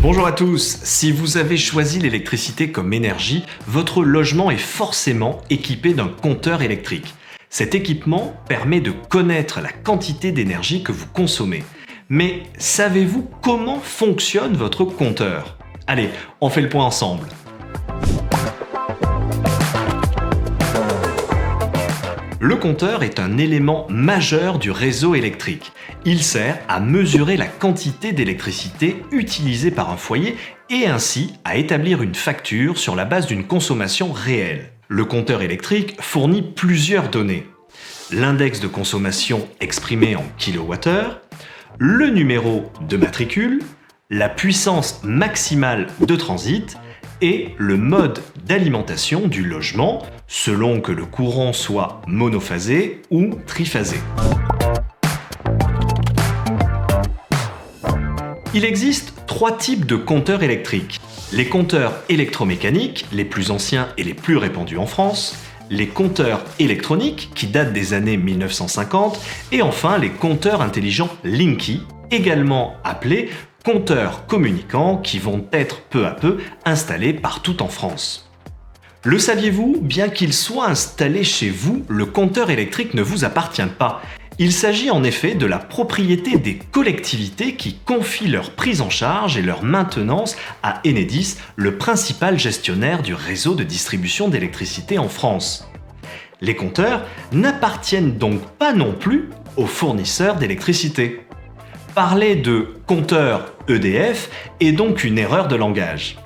Bonjour à tous, si vous avez choisi l'électricité comme énergie, votre logement est forcément équipé d'un compteur électrique. Cet équipement permet de connaître la quantité d'énergie que vous consommez. Mais savez-vous comment fonctionne votre compteur? Allez, on fait le point ensemble. Le compteur est un élément majeur du réseau électrique. Il sert à mesurer la quantité d'électricité utilisée par un foyer et ainsi à établir une facture sur la base d'une consommation réelle. Le compteur électrique fournit plusieurs données. L'index de consommation exprimé en kWh, le numéro de matricule, la puissance maximale de transit et le mode d'alimentation du logement selon que le courant soit monophasé ou triphasé. Il existe 3 types de compteurs électriques. Les compteurs électromécaniques, les plus anciens et les plus répandus en France, les compteurs électroniques qui datent des années 1950 et enfin les compteurs intelligents Linky, également appelés compteurs communicants qui vont être peu à peu installés partout en France. Le saviez-vous? Bien qu'il soit installé chez vous, le compteur électrique ne vous appartient pas. Il s'agit en effet de la propriété des collectivités qui confient leur prise en charge et leur maintenance à Enedis, le principal gestionnaire du réseau de distribution d'électricité en France. Les compteurs n'appartiennent donc pas non plus aux fournisseurs d'électricité. Parler de compteur EDF est donc une erreur de langage.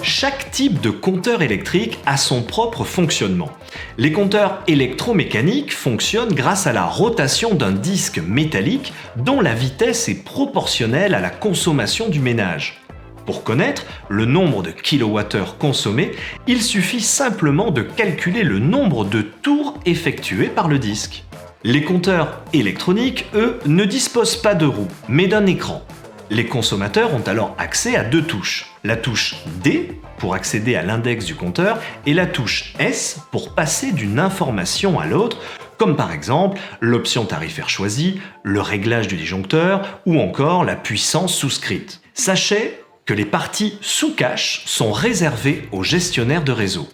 Chaque type de compteur électrique a son propre fonctionnement. Les compteurs électromécaniques fonctionnent grâce à la rotation d'un disque métallique dont la vitesse est proportionnelle à la consommation du ménage. Pour connaître le nombre de kilowattheures consommés, il suffit simplement de calculer le nombre de tours effectués par le disque. Les compteurs électroniques, eux, ne disposent pas de roue, mais d'un écran. Les consommateurs ont alors accès à 2 touches. La touche D pour accéder à l'index du compteur et la touche S pour passer d'une information à l'autre, comme par exemple l'option tarifaire choisie, le réglage du disjoncteur ou encore la puissance souscrite. Sachez que les parties sous cache sont réservées aux gestionnaires de réseau.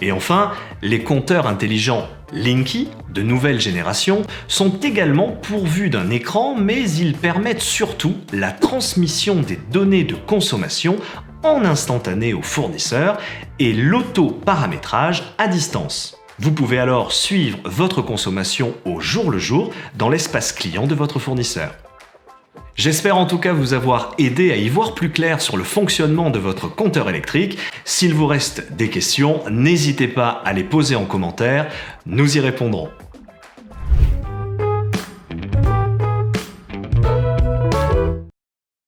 Et enfin, les compteurs intelligents Linky, de nouvelle génération, sont également pourvus d'un écran, mais ils permettent surtout la transmission des données de consommation en instantané au fournisseur et l'auto-paramétrage à distance. Vous pouvez alors suivre votre consommation au jour le jour dans l'espace client de votre fournisseur. J'espère en tout cas vous avoir aidé à y voir plus clair sur le fonctionnement de votre compteur électrique. S'il vous reste des questions, n'hésitez pas à les poser en commentaire, nous y répondrons.